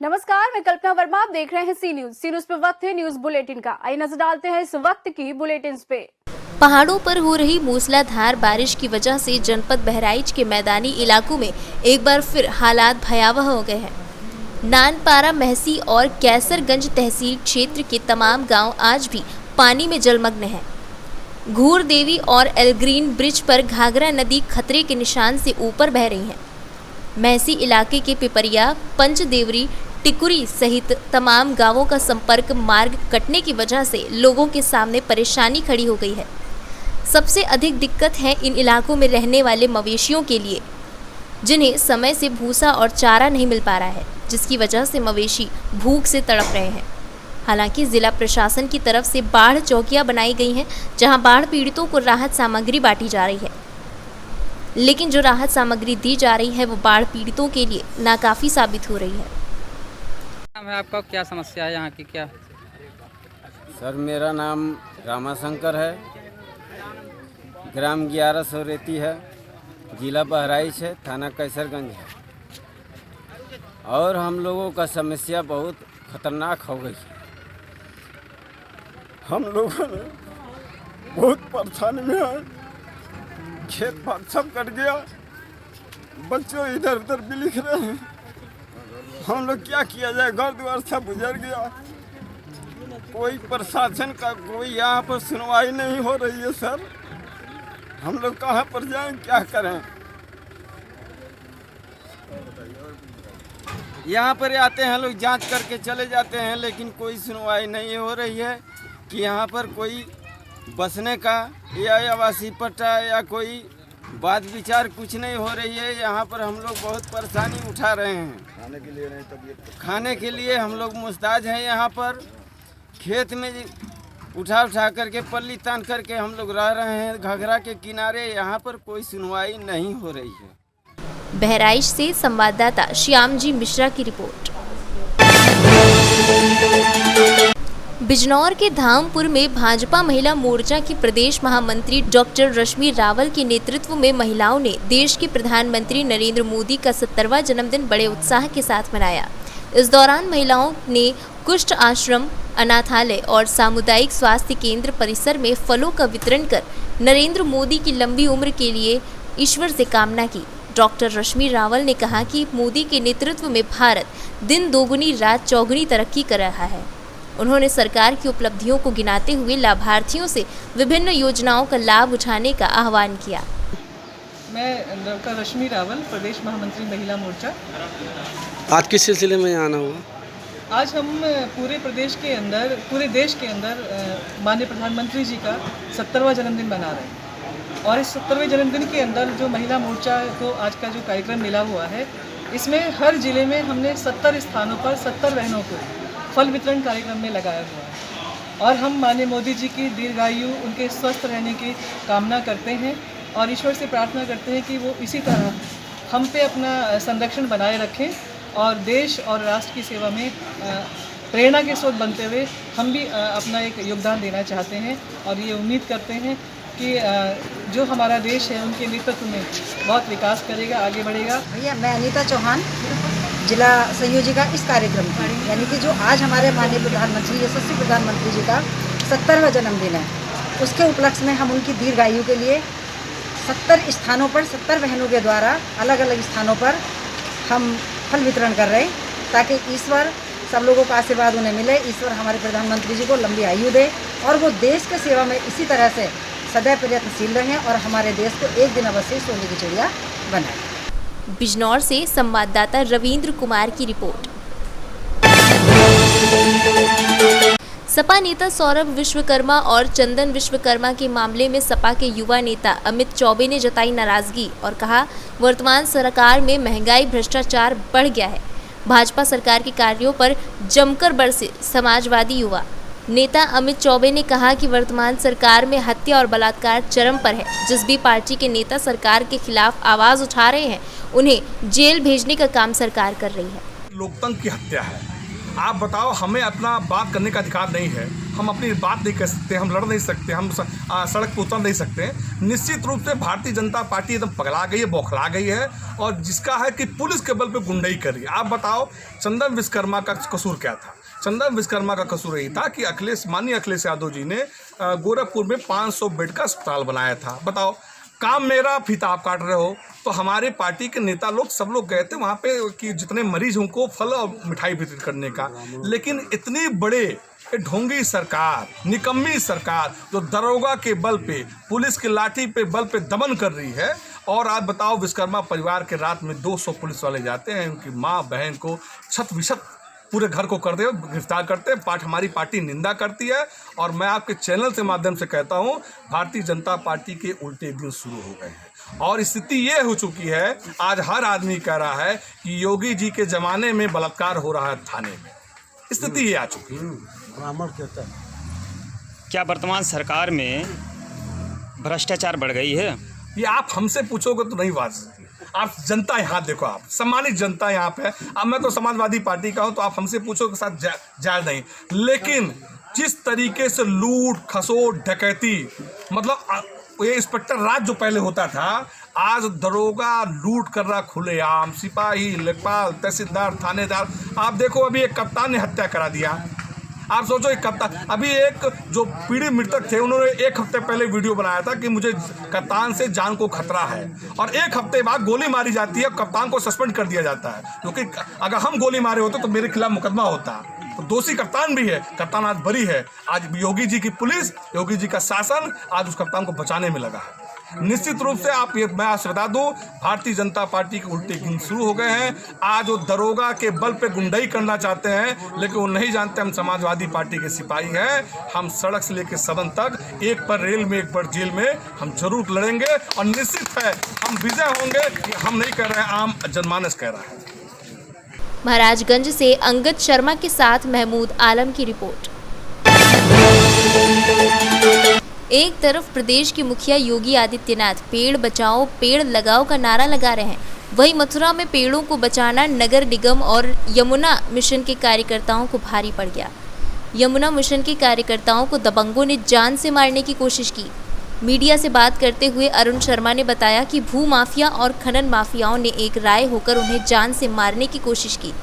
नमस्कार, मैं कल्पना वर्मा। आप देख रहे हैं सी न्यूज पे वक्त है न्यूज बुलेटिन का। आइए नजर डालते हैं इस वक्त की बुलेटिन पे। पहाड़ों पर हो रही मूसलाधार बारिश की वजह से जनपद बहराइच के मैदानी इलाकों में एक बार फिर हालात भयावह हो गए हैं। नानपारा, महसी और कैसरगंज तहसील क्षेत्र के तमाम गांव आज भी पानी में जलमग्न हैं। घूर देवी और एलग्रीन ब्रिज पर घाघरा नदी खतरे के निशान से ऊपर बह रही है। महसी इलाके के पिपरिया, पंचदेवरी, टिकुरी सहित तमाम गांवों का संपर्क मार्ग कटने की वजह से लोगों के सामने परेशानी खड़ी हो गई है। सबसे अधिक दिक्कत है इन इलाकों में रहने वाले मवेशियों के लिए, जिन्हें समय से भूसा और चारा नहीं मिल पा रहा है, जिसकी वजह से मवेशी भूख से तड़प रहे हैं। हालांकि जिला प्रशासन की तरफ से बाढ़ चौकियां बनाई गई हैं, जहां बाढ़ पीड़ितों को राहत सामग्री बांटी जा रही है, लेकिन जो राहत सामग्री दी जा रही है वो बाढ़ पीड़ितों के लिए नाकाफी साबित हो रही है। आपका क्या समस्या है यहाँ की? क्या सर, मेरा नाम रामाशंकर है, ग्राम 1100 रेती है, जिला बहराइच है, थाना कैसरगंज है। और हम लोगों का समस्या बहुत खतरनाक हो गई है। हम लोगों ने बहुत परेशानी में है। खेत भाग सब कट गया, बच्चों इधर उधर बिलिख रहे हैं। हम लोग क्या किया जाए, घर द्वार सब गुजर गया। कोई प्रशासन का कोई यहाँ पर सुनवाई नहीं हो रही है। सर, हम लोग कहाँ पर जाएं, क्या करें? यहाँ पर आते हैं लोग, जांच करके चले जाते हैं, लेकिन कोई सुनवाई नहीं हो रही है कि यहाँ पर कोई बसने का या आवासीय पट्टा या कोई बात विचार कुछ नहीं हो रही है। यहाँ पर हम लोग बहुत परेशानी उठा रहे हैं। खाने के लिए हम लोग मुस्ताज हैं। यहाँ पर खेत में उठा करके पल्ली तान करके हम लोग रह रहे हैं घाघरा के किनारे। यहाँ पर कोई सुनवाई नहीं हो रही है। बहराइच से संवाददाता श्यामजी मिश्रा की रिपोर्ट। बिजनौर के धामपुर में भाजपा महिला मोर्चा की प्रदेश महामंत्री डॉक्टर रश्मि रावल के नेतृत्व में महिलाओं ने देश के प्रधानमंत्री नरेंद्र मोदी का 70वां जन्मदिन बड़े उत्साह के साथ मनाया। इस दौरान महिलाओं ने कुष्ठ आश्रम, अनाथालय और सामुदायिक स्वास्थ्य केंद्र परिसर में फलों का वितरण कर नरेंद्र मोदी की लंबी उम्र के लिए ईश्वर से कामना की। डॉक्टर रश्मि रावल ने कहा कि मोदी के नेतृत्व में भारत दिन दोगुनी रात चौगुनी तरक्की कर रहा है। उन्होंने सरकार की उपलब्धियों को गिनाते हुए लाभार्थियों से विभिन्न योजनाओं का लाभ उठाने का आह्वान किया। मैं डॉक्टर रश्मि रावल, प्रदेश महामंत्री महिला मोर्चा। आज किस सिलसिले में आना हुआ? आज हम पूरे देश के अंदर माननीय प्रधानमंत्री जी का 70वां जन्मदिन मना रहे हैं। और इस 70वें जन्मदिन के अंदर जो महिला मोर्चा को आज का जो कार्यक्रम मिला हुआ है, इसमें हर जिले में हमने 70 स्थानों पर 70 बहनों को फल वितरण कार्यक्रम में लगाया हुआ है। और हम माननीय मोदी जी की दीर्घायु, उनके स्वस्थ रहने की कामना करते हैं और ईश्वर से प्रार्थना करते हैं कि वो इसी तरह हम पे अपना संरक्षण बनाए रखें और देश और राष्ट्र की सेवा में प्रेरणा के स्रोत बनते हुए हम भी अपना एक योगदान देना चाहते हैं। और ये उम्मीद करते हैं कि जो हमारा देश है उनके नेतृत्व में बहुत विकास करेगा, आगे बढ़ेगा। भैया, मैं अनीता चौहान, जिला संयोजिका इस कार्यक्रम की, यानी कि जो आज हमारे माननीय प्रधानमंत्री, यशस्वी प्रधानमंत्री जी का 70वां जन्मदिन है, उसके उपलक्ष्य में हम उनकी दीर्घायु के लिए 70 स्थानों पर 70 बहनों के द्वारा अलग अलग स्थानों पर हम फल वितरण कर रहे हैं, ताकि ईश्वर सब लोगों का आशीर्वाद उन्हें मिले। ईश्वर हमारे प्रधानमंत्री जी को लंबी आयु दे और वो देश के सेवा में इसी तरह से सदैव प्रयत्नशील रहें और हमारे देश को एक दिन अवश्य सोने की चिड़िया बनाएं। बिजनौर से संवाददाता रविंद्र कुमार की रिपोर्ट। सपा नेता सौरभ विश्वकर्मा और चंदन विश्वकर्मा के मामले में सपा के युवा नेता अमित चौबे ने जताई नाराजगी और कहा, वर्तमान सरकार में महंगाई, भ्रष्टाचार बढ़ गया है। भाजपा सरकार के कार्यों पर जमकर बरसे समाजवादी युवा नेता अमित चौबे ने कहा कि वर्तमान सरकार में हत्या और बलात्कार चरम पर है। जिस भी पार्टी के नेता सरकार के खिलाफ आवाज उठा रहे हैं, उन्हें जेल भेजने का काम सरकार कर रही है। लोकतंत्र की हत्या है आप बताओ, हमें अपना बात करने का अधिकार नहीं है, हम अपनी बात नहीं कर सकते, हम लड़ नहीं सकते, हम सड़क पर उतर नहीं सकते। निश्चित रूप से भारतीय जनता पार्टी एकदम पगला गई है, बौखला गई है, और जिसका है कि पुलिस के बल पे गुंडाई कर रही है। आप बताओ, चंदन विश्वकर्मा का कसूर क्या था? चंदन विश्वकर्मा का कसूर यही था कि माननीय अखिलेश यादव जी ने गोरखपुर में 500 बेड का अस्पताल बनाया था। बताओ, काम मेरा, फीता आप काट रहे हो। तो हमारे पार्टी के नेता लोग सब लोग गए थे वहाँ पे कि जितने मरीज उनको फल और मिठाई वितरित करने का, लेकिन इतनी बड़े ढोंगी सरकार, निकम्मी सरकार जो दरोगा के बल पे, पुलिस की लाठी पे बल पे दमन कर रही है। और आप बताओ, विश्वकर्मा परिवार के रात में 200 पुलिस वाले जाते हैं, उनकी माँ बहन को छत विछत पूरे घर को कर दे, गिरफ्तार करते हैं। हमारी पार्टी निंदा करती है, और मैं आपके चैनल से माध्यम से कहता हूं, भारतीय जनता पार्टी के उल्टे दिन शुरू हो गए हैं। और स्थिति ये हो चुकी है, आज हर आदमी कह रहा है कि योगी जी के ज़माने में बलात्कार हो रहा है थाने में। स्थिति ये आ चुकी है। क्या वर्तमान सरकार में भ्रष्टाचार बढ़ गई है? ये आप हमसे पूछोगे तो नहीं बात सकती। आप जनता यहाँ देखो, आप सम्मानित जनता यहाँ पे। अब मैं तो समाजवादी पार्टी का हूँ, तो आप हमसे पूछोगे साथ जायज नहीं। लेकिन जिस तरीके से लूट खसोट डकैती, मतलब ये इंस्पेक्टर राज जो पहले होता था, आज दरोगा लूट कर रहा खुलेआम, सिपाही, लेखपाल, तहसीलदार, थानेदार। आप देखो, अभी एक कप्तान ने हत्या करा दिया। आप सोचो, एक कप्तान, अभी एक जो पीड़ित मृतक थे, उन्होंने 1 हफ्ते पहले वीडियो बनाया था कि मुझे कप्तान से जान को खतरा है, और 1 हफ्ते बाद गोली मारी जाती है, कप्तान को सस्पेंड कर दिया जाता है। क्योंकि अगर हम गोली मारे होते तो मेरे खिलाफ मुकदमा होता। तो दोषी कप्तान भी है, कप्तान आज बरी है। आज योगी जी की पुलिस, योगी जी का शासन आज उस कप्तान को बचाने में लगा है। निश्चित रूप से आप ये, मैं आपसे बता दूं, भारतीय जनता पार्टी के उल्टे गिन शुरू हो गए हैं। आज वो दरोगा के बल पे गुंडाई करना चाहते हैं, लेकिन वो नहीं जानते हम समाजवादी पार्टी के सिपाही हैं। हम सड़क से लेकर सदन तक, एक पर रेल में, एक पर जेल में, हम जरूर लड़ेंगे, और निश्चित है हम विजय होंगे। हम नहीं कह रहे हैं, आम जनमानस कह रहा है। महाराजगंज से अंगद शर्मा के साथ महमूद आलम की रिपोर्ट। एक तरफ प्रदेश के मुखिया योगी आदित्यनाथ पेड़ बचाओ पेड़ लगाओ का नारा लगा रहे हैं, वहीं मथुरा में पेड़ों को बचाना नगर निगम और यमुना मिशन के कार्यकर्ताओं को भारी पड़ गया। यमुना मिशन के कार्यकर्ताओं को दबंगों ने जान से मारने की कोशिश की। मीडिया से बात करते हुए अरुण शर्मा ने बताया कि भू माफिया और खनन माफियाओं ने एक राय होकर उन्हें जान से मारने की कोशिश की।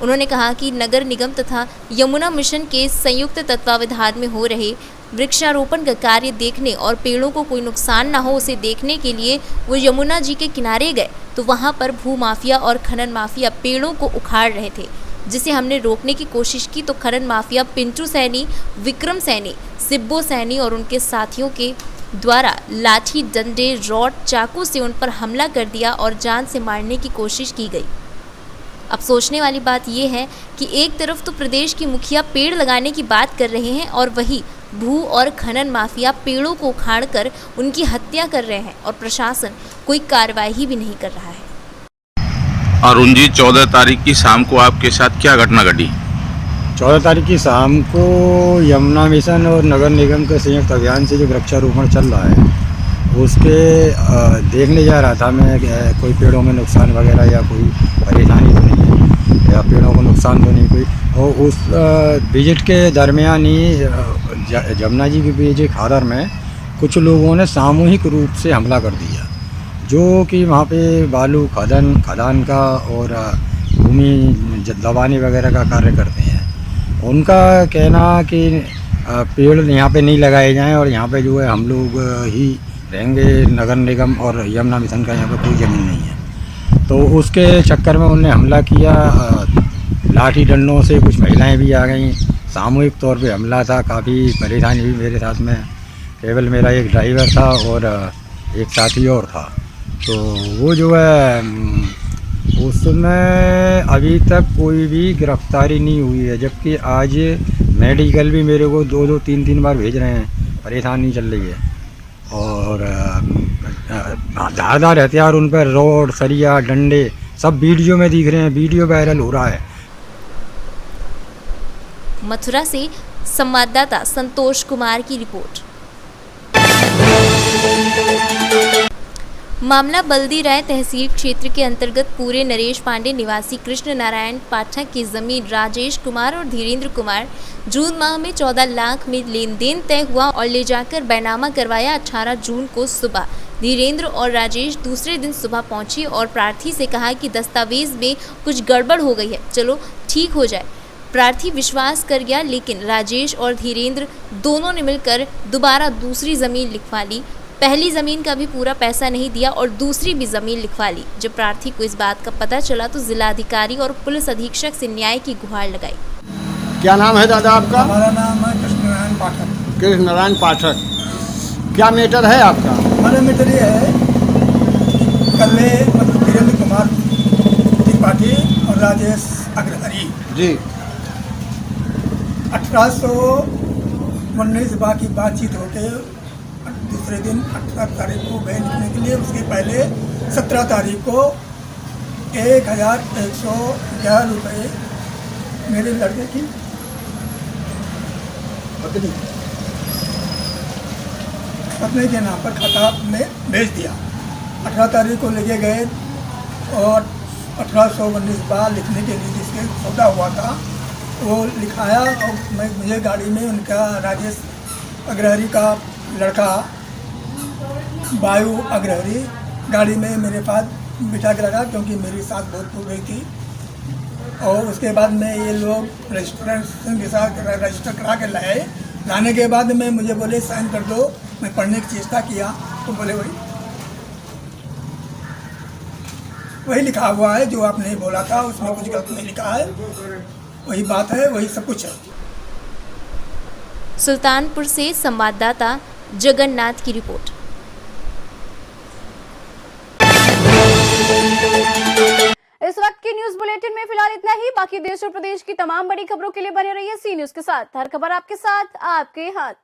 उन्होंने कहा कि नगर निगम तथा यमुना मिशन के संयुक्त तत्वावधान में हो रहे वृक्षारोपण का कार्य देखने और पेड़ों को कोई नुकसान न हो उसे देखने के लिए वो यमुना जी के किनारे गए, तो वहाँ पर भू माफिया और खनन माफिया पेड़ों को उखाड़ रहे थे, जिसे हमने रोकने की कोशिश की तो खनन माफिया पिंटू सैनी, विक्रम सैनी, सिब्बो सैनी और उनके साथियों के द्वारा लाठी, डंडे, रॉड, चाकू से उन पर हमला कर दिया और जान से मारने की कोशिश की गई। अब सोचने वाली बात यह है कि एक तरफ तो प्रदेश की मुखिया पेड़ लगाने की बात कर रहे हैं और वही भू और खनन माफिया पेड़ों को उखाड़कर उनकी हत्या कर रहे हैं और प्रशासन कोई कार्रवाई भी नहीं कर रहा है। अरुण जी, 14 तारीख की शाम को आपके साथ क्या घटना घटी? 14 तारीख की शाम को यमुना मिशन और नगर निगम के संयुक्त अभियान से जो वृक्षारोपण चल रहा है उसके देखने जा रहा था मैं, कोई पेड़ों में नुकसान वगैरह या कोई परेशानी तो नहीं है या पेड़ों को नुकसान तो नहीं कोई। और उस विजिट के दरमियान ही जमुना जी के बीच खादर में कुछ लोगों ने सामूहिक रूप से हमला कर दिया, जो कि वहाँ पे बालू खदान का और भूमि दबाने वगैरह का कार्य करते हैं। उनका कहना कि पेड़ यहाँ पे नहीं लगाए जाएं और यहाँ पे जो है हम लोग ही रहेंगे, नगर निगम और यमुना मिशन का यहाँ पे कोई ज़मीन नहीं है। तो उसके चक्कर में उन्होंने हमला किया, लाठी डंडों से, कुछ महिलाएं भी आ गईं, सामूहिक तौर पे हमला था। काफ़ी परेशानी हुई मेरे साथ में, केवल मेरा एक ड्राइवर था और एक साथी और था। तो वो जो है उसमें अभी तक कोई भी गिरफ्तारी नहीं हुई है, जबकि आज मेडिकल भी मेरे को 2-2, 3-3 बार भेज रहे हैं, परेशानी चल रही है। और धारदार हथियार उन पर, रोड, सरिया, डंडे, सब वीडियो में दिख रहे हैं, वीडियो वायरल हो रहा है। मथुरा से संवाददाता संतोष कुमार की रिपोर्ट। मामला बल्दी राय तहसील क्षेत्र के अंतर्गत पूरे नरेश पांडे निवासी कृष्ण नारायण पाठक की जमीन राजेश कुमार और धीरेन्द्र कुमार जून माह में 14 लाख में लेन देन तय हुआ और ले जाकर बैनामा करवाया। 18 जून को सुबह धीरेन्द्र और राजेश दूसरे दिन सुबह पहुंचे और प्रार्थी से कहा कि दस्तावेज में कुछ गड़बड़ हो गई है, चलो ठीक हो जाए। प्रार्थी विश्वास कर गया, लेकिन राजेश और धीरेन्द्र दोनों ने मिलकर दोबारा दूसरी ज़मीन लिखवा ली। पहली ज़मीन का भी पूरा पैसा नहीं दिया और दूसरी भी ज़मीन लिखवा ली। जब प्रार्थी को इस बात का पता चला तो जिलाधिकारी और पुलिस अधीक्षक से न्याय की गुहार लगाई। क्या नाम है दादा आपका? हमारा नाम है कृष्ण नारायण पाठक। कृष्ण नारायण पाठक। क्या मैटर है आपका? हमारा मैटर ये है, कल धीरेन्द्र कुमार त्रिपाठी और राजेश अग्रहरी जी 1819 की बातचीत होते दूसरे दिन 18 तारीख को गए लिखने के लिए। उसके पहले 17 तारीख को 1111 रुपये मेरे लड़के की पत्नी के नाम पर खाता में भेज दिया। 18 तारीख को लेके गए और 1819 बार लिखने के लिए जिसके सौदा हुआ था वो लिखाया और मुझे गाड़ी में उनका राजेश अग्रहरी का लड़का वायु अग्रहरी गाड़ी में मेरे पास बिठा के रखा, क्योंकि मेरी साथ बहुत टूट रही थी। और उसके बाद में ये लोग रजिस्ट्रेशन के साथ रजिस्टर करा के लाने के बाद में मुझे बोले साइन कर दो। मैं पढ़ने की चेष्टा किया तो बोले वही लिखा हुआ है जो आपने बोला था, उसमें कुछ गलत नहीं लिखा है, वही बात है, वही सब कुछ है। सुल्तानपुर से संवाददाता जगन्नाथ की रिपोर्ट। इस वक्त की न्यूज बुलेटिन में फिलहाल इतना ही। बाकी देश और प्रदेश की तमाम बड़ी खबरों के लिए बने रहिए सी न्यूज के साथ। हर खबर आपके साथ, आपके हाथ।